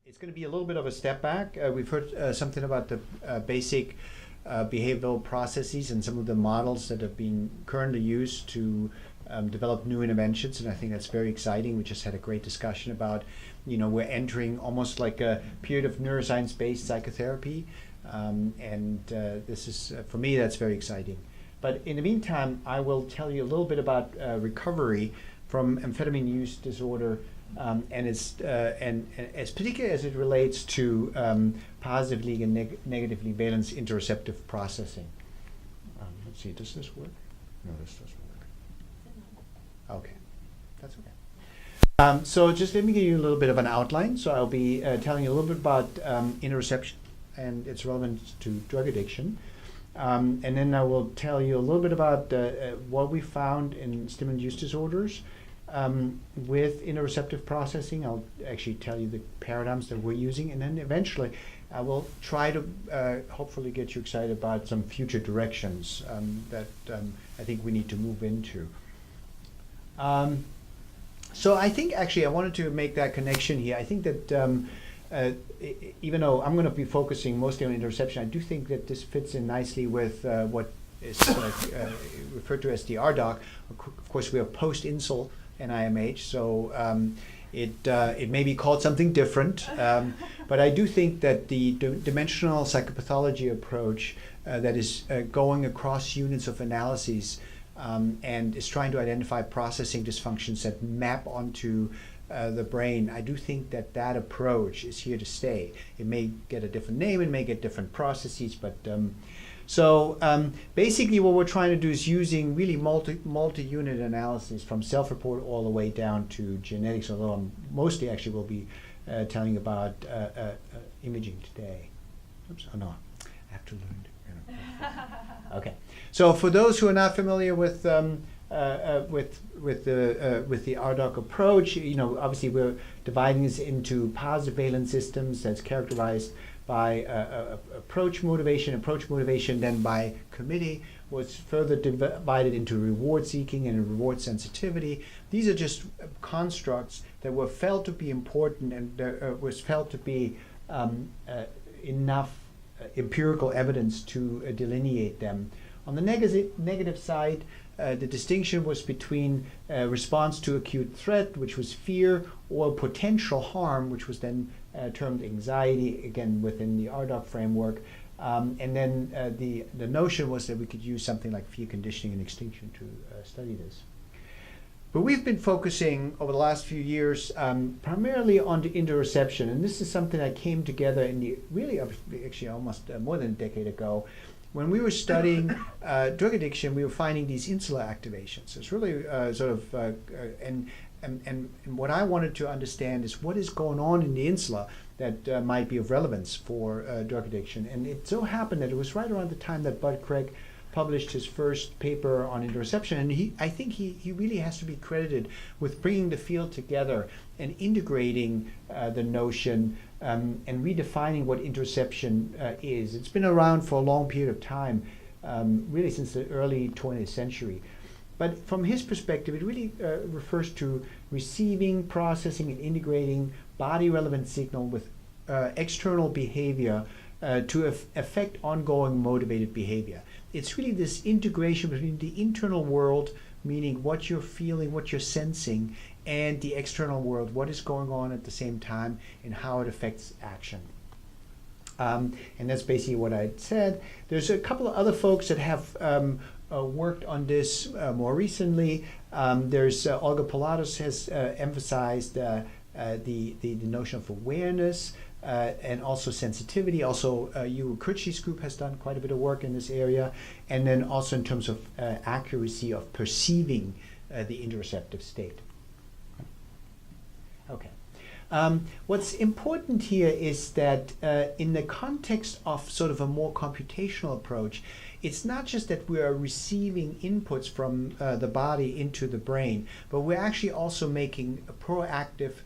It's going to be a little bit of a step back. We've heard something about the basic behavioral processes and some of the models that have been currently used to develop new interventions, and I think that's very exciting. We just had a great discussion about, we're entering almost like a period of neuroscience-based psychotherapy, and this is, for me, that's very exciting. But in the meantime, I will tell you a little bit about recovery from amphetamine use disorder, and it's and as particularly as it relates to positively and negatively balanced interoceptive processing. Let's see, does this work? No, this doesn't work. Okay, that's okay. So just let me give you a little bit of an outline. So I'll be telling you a little bit about interoception and its relevance to drug addiction. And then I will tell you a little bit about what we found in stimulant use disorders with interoceptive processing. I'll actually tell you the paradigms that we're using, and then eventually I will try to hopefully get you excited about some future directions that I think we need to move into. So I think actually I wanted to make that connection here. I think that even though I'm going to be focusing mostly on interoception, I do think that this fits in nicely with what is referred to as the RDoC. Of course, we are post-insult NIMH, so it may be called something different, but I do think that the dimensional psychopathology approach that is going across units of analyses and is trying to identify processing dysfunctions that map onto the brain, I do think that that approach is here to stay. It may get a different name, it may get different processes, but basically what we're trying to do is using really multi-unit analysis from self-report all the way down to genetics, although I mostly actually will be telling you about imaging today. Oops, oh no, I have to learn to. Okay, so for those who are not familiar with the RDoC approach, obviously we're dividing this into positive valence systems that's characterized by approach motivation, then by committee, was further divided into reward seeking and reward sensitivity. These are just constructs that were felt to be important and was felt to be enough empirical evidence to delineate them. On the negative side, the distinction was between response to acute threat, which was fear, or potential harm, which was then termed anxiety, again within the RDoC framework. And then the notion was that we could use something like fear conditioning and extinction to study this. But we've been focusing over the last few years primarily on the interoception, and this is something that came together in the actually almost more than a decade ago. When we were studying drug addiction, we were finding these insular activations. It's really and what I wanted to understand is what is going on in the insula that might be of relevance for drug addiction. And it so happened that it was right around the time that Bud Craig published his first paper on interoception, and I think he really has to be credited with bringing the field together and integrating the notion and redefining what interoception is. It's been around for a long period of time, really since the early 20th century. But from his perspective, it really refers to receiving, processing, and integrating body-relevant signal with external behavior to affect ongoing motivated behavior. It's really this integration between the internal world, meaning what you're feeling, what you're sensing, and the external world, what is going on at the same time, and how it affects action. And that's basically what I said. There's a couple of other folks that have worked on this more recently. There's Olga Pilatos has emphasized the notion of awareness and also sensitivity. Also, Yu Kurchi's group has done quite a bit of work in this area, and then also in terms of accuracy of perceiving the interoceptive state. Okay. What's important here is that in the context of sort of a more computational approach, it's not just that we are receiving inputs from the body into the brain, but we're actually also making proactive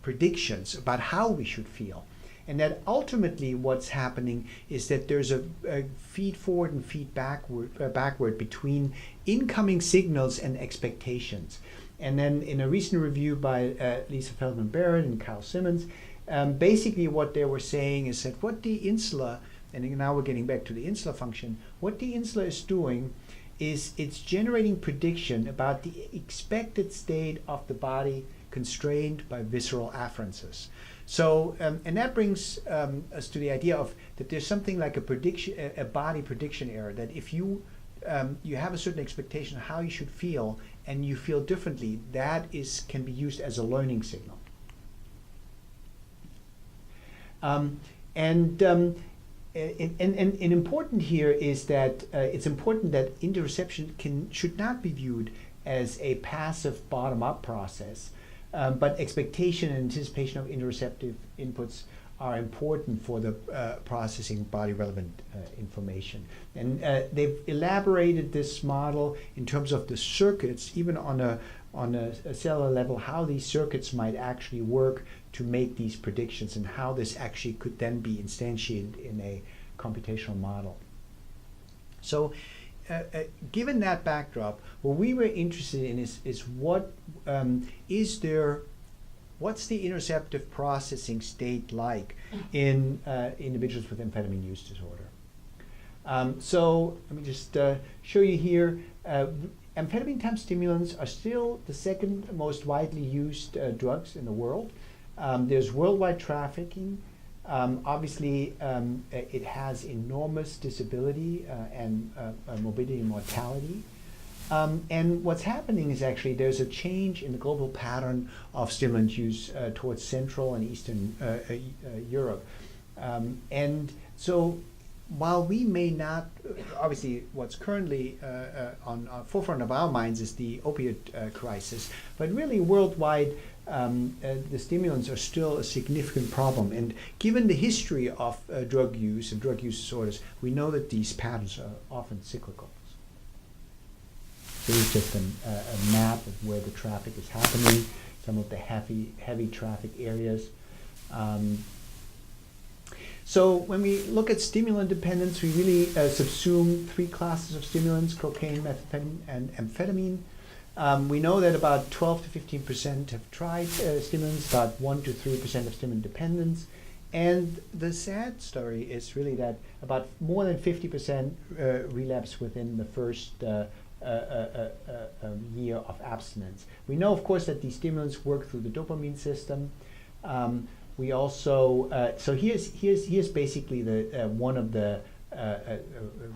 predictions about how we should feel. And that ultimately what's happening is that there's a feed forward and feed backward between incoming signals and expectations. And then in a recent review by Lisa Feldman-Barrett and Kyle Simmons, basically what they were saying is that what the insula, and now we're getting back to the insula function, what the insula is doing is it's generating prediction about the expected state of the body constrained by visceral afferences. So, and that brings us to the idea of that there's something like a body prediction error, that if you have a certain expectation of how you should feel and you feel differently, that can be used as a learning signal. And important here is that it's important that interoception should not be viewed as a passive bottom-up process, but expectation and anticipation of interoceptive inputs are important for the processing body-relevant information. And they've elaborated this model in terms of the circuits, even on a cellular level, how these circuits might actually work to make these predictions and how this actually could then be instantiated in a computational model. So given that backdrop, what we were interested in is what's the interoceptive processing state like in individuals with amphetamine use disorder. So let me just show you here. Amphetamine time stimulants are still the second most widely used drugs in the world. There's worldwide trafficking. Obviously, it has enormous disability and morbidity and mortality. And what's happening is actually there's a change in the global pattern of stimulant use towards Central and Eastern Europe. And so while we may not, obviously what's currently on forefront of our minds is the opioid crisis, but really worldwide the stimulants are still a significant problem. And given the history of drug use and drug use disorders, we know that these patterns are often cyclical. So here's just a map of where the traffic is happening, some of the heavy traffic areas. So when we look at stimulant dependence, we really subsume three classes of stimulants: cocaine, methamphetamine, and amphetamine. We know that about 12 to 15% have tried stimulants, about 1 to 3% of stimulant dependence. And the sad story is really that about more than 50% relapse within the first year of abstinence. We know, of course, that these stimulants work through the dopamine system. We also so here's basically the one of the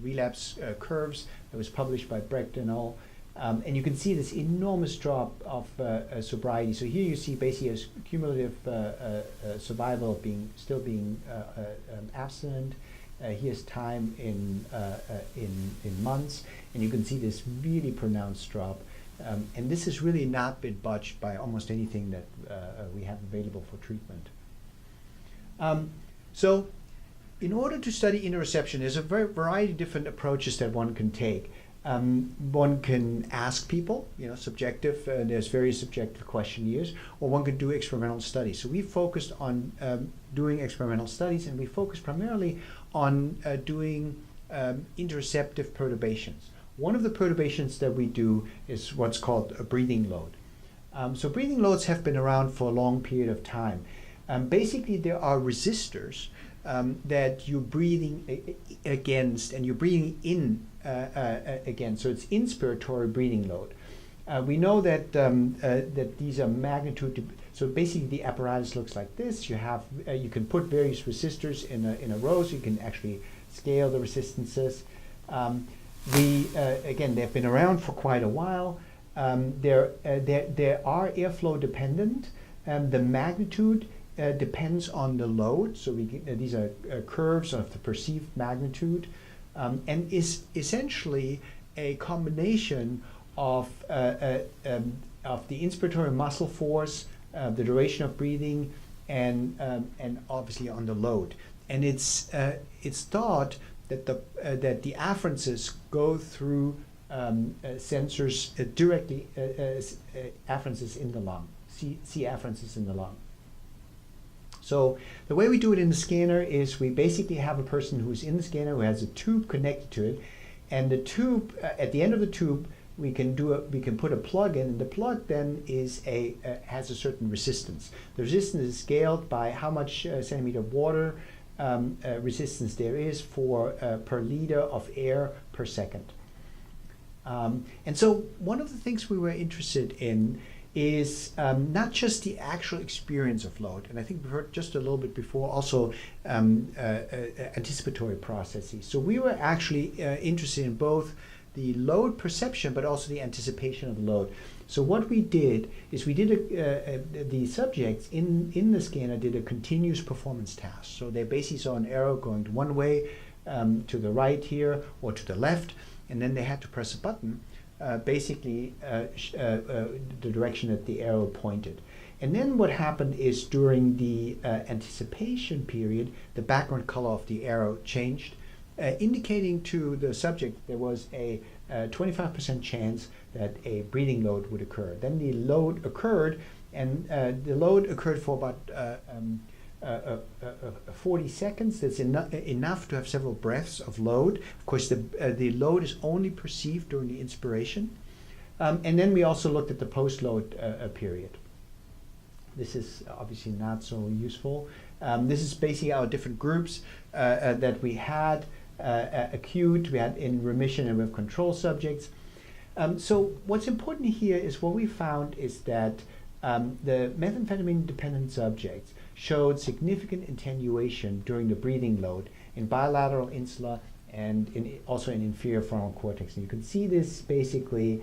relapse curves that was published by Brecht et al. And you can see this enormous drop of sobriety. So here you see basically a cumulative survival of still being abstinent. Here's time in months, and you can see this really pronounced drop. And this has really not been budged by almost anything that we have available for treatment. So in order to study interoception, there's a variety of different approaches that one can take. One can ask people, subjective, there's various subjective questionnaires, or one could do experimental studies. So we focused on doing experimental studies, and we focused primarily on doing interoceptive perturbations. One of the perturbations that we do is what's called a breathing load. So breathing loads have been around for a long period of time. Basically, there are resistors that you're breathing against, and you're breathing in again. So it's inspiratory breathing load. We know that that these are magnitude. So basically, the apparatus looks like this. You have you can put various resistors in a row, so you can actually scale the resistances. Again, they've been around for quite a while. They are airflow dependent. The magnitude depends on the load. So these are curves of the perceived magnitude, and is essentially a combination of the inspiratory muscle force, the duration of breathing, and obviously on the load. And it's thought that the afferences go through sensors directly, afferences in the lung, see afferences in the lung. So the way we do it in the scanner is we basically have a person who's in the scanner who has a tube connected to it, and the tube, at the end of the tube, we can put a plug in, and the plug then has a certain resistance. The resistance is scaled by how much centimeter of water resistance there is per liter of air per second. And so one of the things we were interested in is not just the actual experience of load, and I think we heard just a little bit before also anticipatory processes. So we were actually interested in both the load perception but also the anticipation of the load. So what we did is we did the subjects in the scanner did a continuous performance task. So they basically saw an arrow going one way to the right here or to the left, and then they had to press a button the direction that the arrow pointed. And then what happened is during the anticipation period, the background color of the arrow changed, indicating to the subject there was a 25% chance that a breathing load would occur. Then the load occurred, and the load occurred for about 40 seconds. That's enough to have several breaths of load. Of course, the load is only perceived during the inspiration. And then we also looked at the post-load period. This is obviously not so useful. This is basically our different groups that we had. Acute, we had in remission, and we have control subjects. So what's important here is what we found is that the methamphetamine-dependent subjects showed significant attenuation during the breathing load in bilateral insula and also in inferior frontal cortex. And you can see this basically,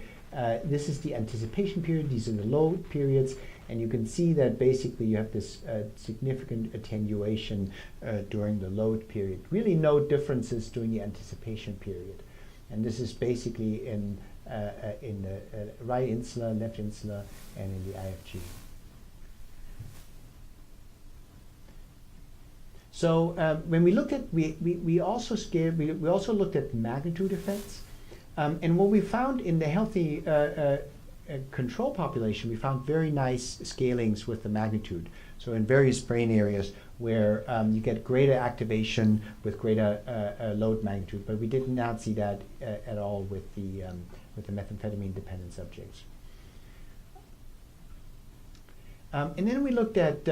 this is the anticipation period, these are the load periods, and you can see that basically you have this significant attenuation during the load period. Really no differences during the anticipation period. And this is basically in the right insula, left insula, and in the IFG. So when we looked at, we also looked at magnitude effects, and what we found in the healthy control population, we found very nice scalings with the magnitude. So in various brain areas where you get greater activation with greater load magnitude, but we did not see that at all with the methamphetamine-dependent subjects. And then we looked at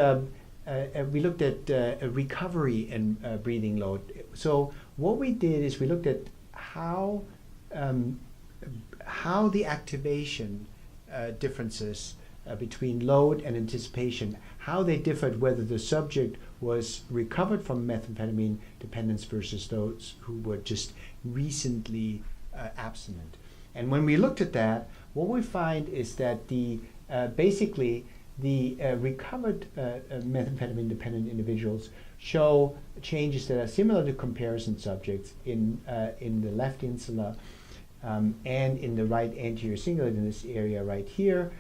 recovery and breathing load. So what we did is we looked at how the activation differences between load and anticipation, how they differed, whether the subject was recovered from methamphetamine dependence versus those who were just recently abstinent. And when we looked at that, what we find is that basically the recovered methamphetamine dependent individuals show changes that are similar to comparison subjects in the left insula and in the right anterior cingulate in this area right here.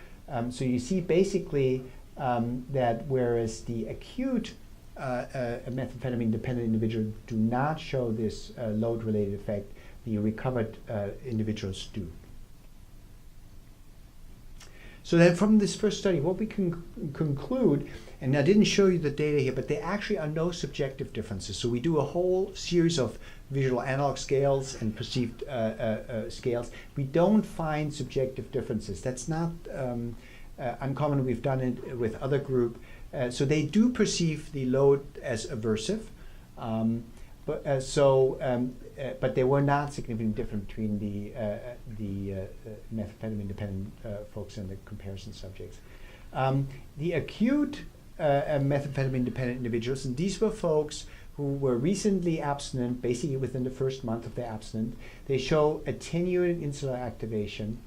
So you see basically that whereas the acute methamphetamine-dependent individuals do not show this load-related effect, the recovered individuals do. So then from this first study, what we can conclude, and I didn't show you the data here, but there actually are no subjective differences. So we do a whole series of visual analog scales and perceived scales. We don't find subjective differences. That's not uncommon. We've done it with other group. So they do perceive the load as aversive, but they were not significantly different between the methamphetamine-dependent folks and the comparison subjects. The acute methamphetamine-dependent individuals, and these were folks who were recently abstinent, basically within the first month of their abstinence, they show attenuated insular activation.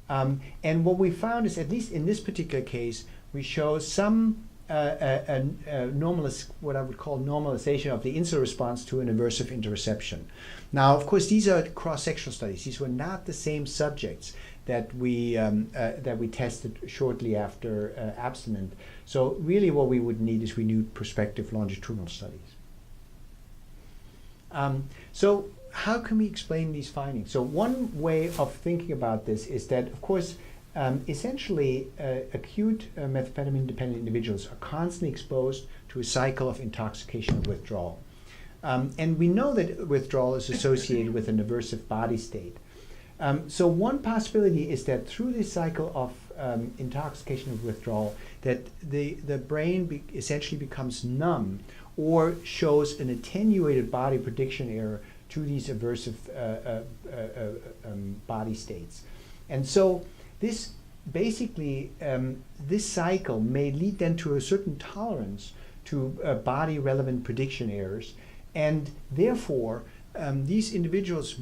And what we found is, at least in this particular case, we show some what I would call normalization of the insular response to an aversive interoception. Now, of course, these are cross-sectional studies. These were not the same subjects that we tested shortly after abstinence. So really what we would need is we need prospective longitudinal studies. So how can we explain these findings? So one way of thinking about this is that, of course, essentially acute methamphetamine-dependent individuals are constantly exposed to a cycle of intoxication and withdrawal. And we know that withdrawal is associated with an aversive body state. So one possibility is that through this cycle of intoxication and withdrawal, that the brain essentially becomes numb or shows an attenuated body prediction error to these aversive body states. And so this basically, this cycle may lead then to a certain tolerance to body relevant prediction errors, and therefore these individuals'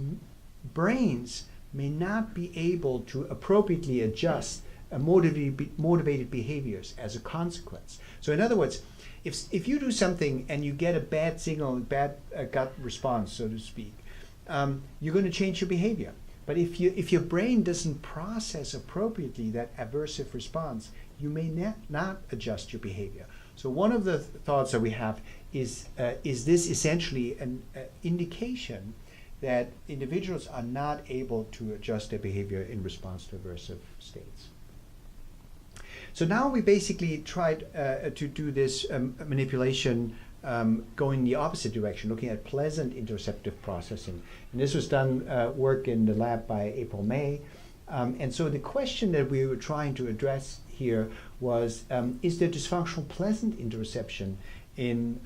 brains may not be able to appropriately adjust motivated behaviors as a consequence. So in other words, if you do something and you get a bad signal, bad gut response, so to speak, you're going to change your behavior. But if your brain doesn't process appropriately that aversive response, you may not adjust your behavior. So one of the thoughts that we have is this essentially an indication that individuals are not able to adjust their behavior in response to aversive states. So now we basically tried to do this manipulation going the opposite direction, looking at pleasant interoceptive processing. And this was done work in the lab by April May. And so the question that we were trying to address here was, is there dysfunctional pleasant interoception in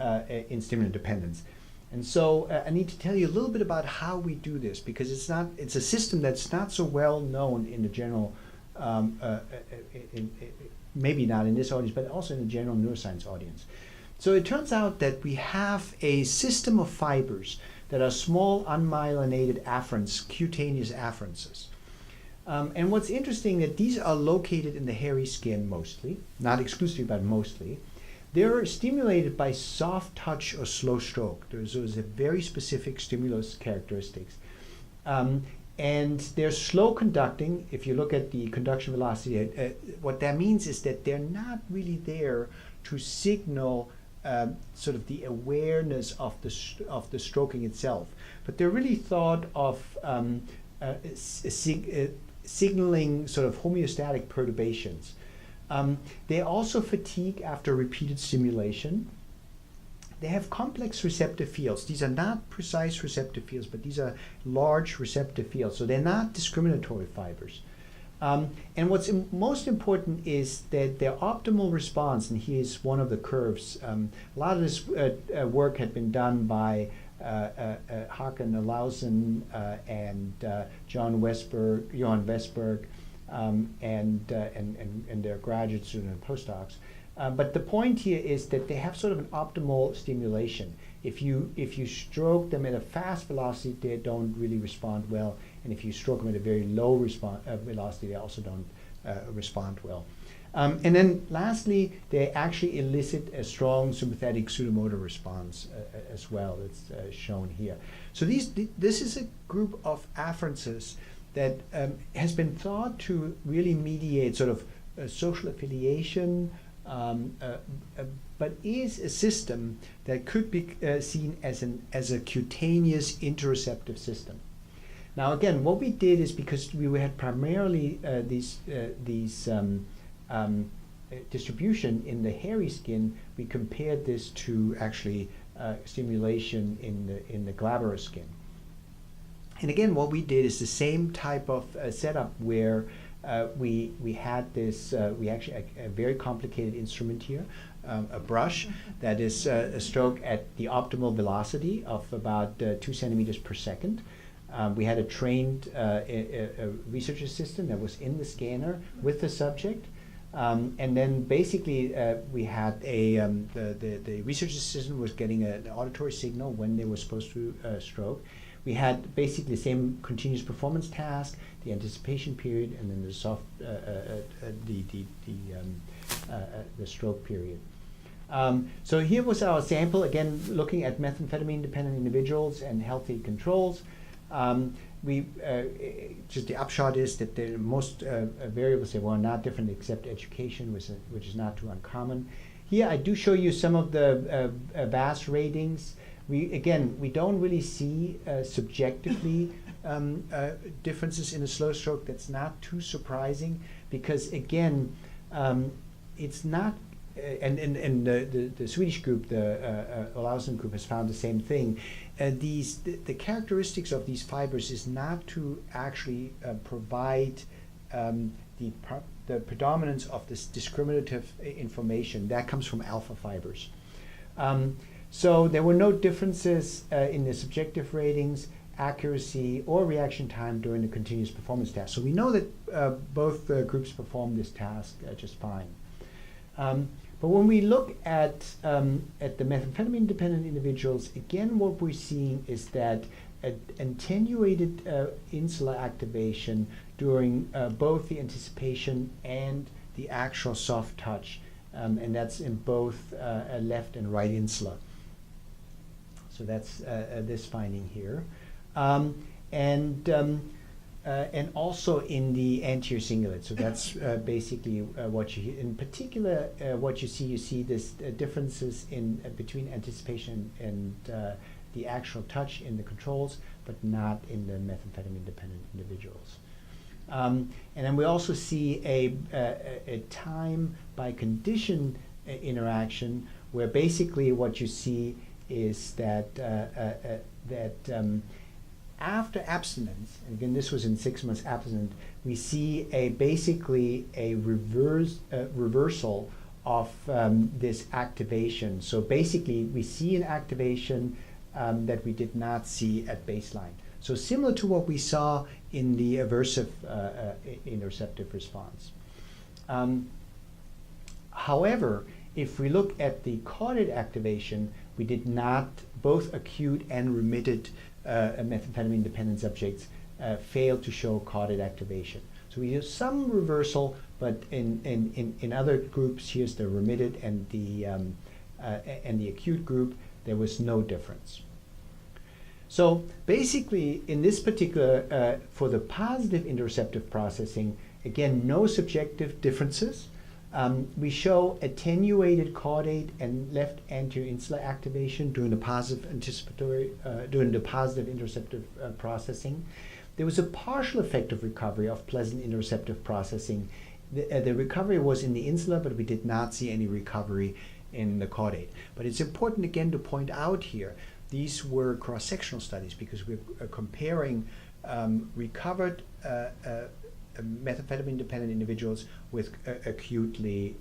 stimulant dependence? And so I need to tell you a little bit about how we do this, because it's a system that's not so well known in the general, maybe not in this audience, but also in the general neuroscience audience. So it turns out that we have a system of fibers that are small unmyelinated afferents, cutaneous afferences. And what's interesting that these are located in the hairy skin mostly, not exclusively, but mostly. They're stimulated by soft touch or slow stroke. There's a very specific stimulus characteristics. And they're slow conducting. If you look at the conduction velocity, what that means is that they're not really there to signal sort of the awareness of the stroking itself, but they're really thought of signaling sort of homeostatic perturbations. They also fatigue after repeated stimulation. They have complex receptive fields. These are not precise receptive fields, but these are large receptive fields, so they're not discriminatory fibers. And what's most important is that their optimal response, and here's one of the curves. A lot of this work had been done by Hakan Alausen and Johan Westberg, and their graduate students and postdocs. But the point here is that they have sort of an optimal stimulation. If you stroke them at a fast velocity, they don't really respond well, and if you stroke them at a very low velocity, they also don't respond well. And then lastly, they actually elicit a strong sympathetic pseudomotor response as well. It's shown here. So this is a group of afferences that has been thought to really mediate sort of social affiliation, but is a system that could be seen as a cutaneous interoceptive system. Now again, what we did is, because we had primarily these distribution in the hairy skin, we compared this to actually stimulation in the glabrous skin. And again, what we did is the same type of setup where we had this, we actually a very complicated instrument here, a brush that is a stroke at the optimal velocity of about 2 centimeters per second. We had a trained a research assistant that was in the scanner with the subject. And then basically we had the research assistant was getting an auditory signal when they were supposed to stroke. We had basically the same continuous performance task, the anticipation period, and then the soft the stroke period. So here was our sample, again looking at methamphetamine dependent individuals and healthy controls. Just the upshot is that the most variables, they were not different except education, which is not too uncommon. Here I do show you some of the VAS ratings. We don't really see subjectively differences in a slow stroke. That's not too surprising, because again, it's not and the Swedish group, the Olausson group, has found the same thing. The characteristics of these fibers is not to actually provide the predominance of this discriminative information. That comes from alpha fibers. So there were no differences in the subjective ratings, accuracy, or reaction time during the continuous performance task. So we know that both groups performed this task just fine. But when we look at the methamphetamine-dependent individuals, again, what we're seeing is that attenuated insular activation during both the anticipation and the actual soft touch, and that's in both left and right insula. So that's this finding here. And also in the anterior cingulate. So that's basically what you, in particular, what you see this differences in between anticipation and the actual touch in the controls, but not in the methamphetamine-dependent individuals. And then we also see a time by condition interaction, where basically what you see is that after abstinence, and again this was in 6 months abstinence, we see basically a reversal of this activation. So basically we see an activation that we did not see at baseline. So similar to what we saw in the aversive interoceptive response. However, if we look at the caudate activation, we did not, both acute and remitted methamphetamine-dependent subjects failed to show caudate activation. So we use some reversal, but in other groups, here's the remitted and the acute group, there was no difference. So basically, in this particular, for the positive interoceptive processing, again, no subjective differences. We show attenuated caudate and left anterior insular activation during the positive anticipatory, during the positive interoceptive processing. There was a partial effect of recovery of pleasant interoceptive processing. The recovery was in the insula, but we did not see any recovery in the caudate. But it's important again to point out here, these were cross-sectional studies because we're comparing recovered methamphetamine-dependent individuals with acutely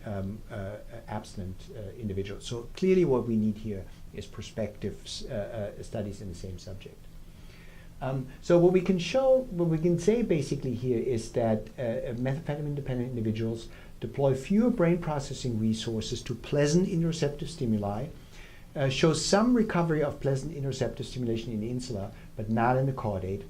abstinent individuals. So clearly what we need here is prospective studies in the same subject. So what we can say basically here is that methamphetamine-dependent individuals deploy fewer brain processing resources to pleasant interoceptive stimuli, show some recovery of pleasant interoceptive stimulation in the insula, but not in the caudate.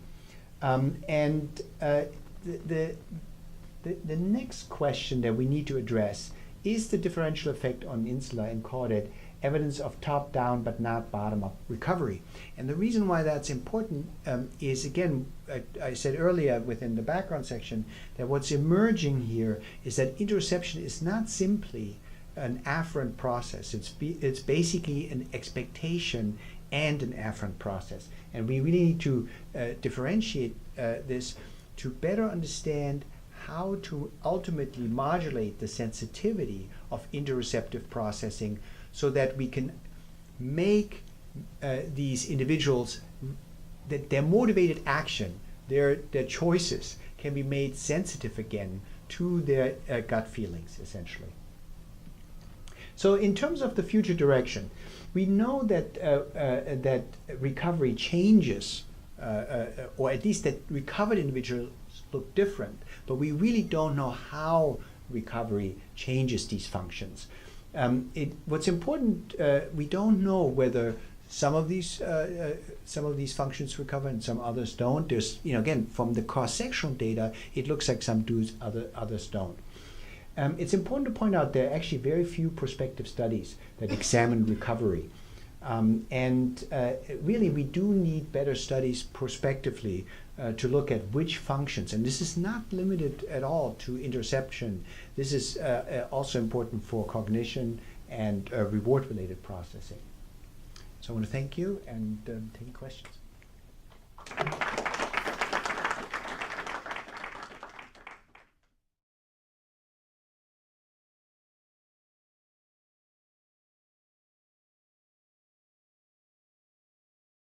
The next question that we need to address is the differential effect on insula and caudate evidence of top-down but not bottom-up recovery. And the reason why that's important is, again, I said earlier within the background section that what's emerging here is that interoception is not simply an afferent process. It's basically an expectation and an afferent process. And we really need to differentiate this to better understand how to ultimately modulate the sensitivity of interoceptive processing so that we can make these individuals, that their motivated action, their choices can be made sensitive again to their gut feelings, essentially. So in terms of the future direction, we know that that recovery changes, or at least that recovered individuals look different, but we really don't know how recovery changes these functions. What's important, we don't know whether some of these functions recover and some others don't. There's, again, from the cross-sectional data, it looks like some do, others don't. It's important to point out there are actually very few prospective studies that examine recovery. Really, we do need better studies prospectively to look at which functions, and this is not limited at all to interoception. This is also important for cognition and reward-related processing. So I want to thank you and take questions.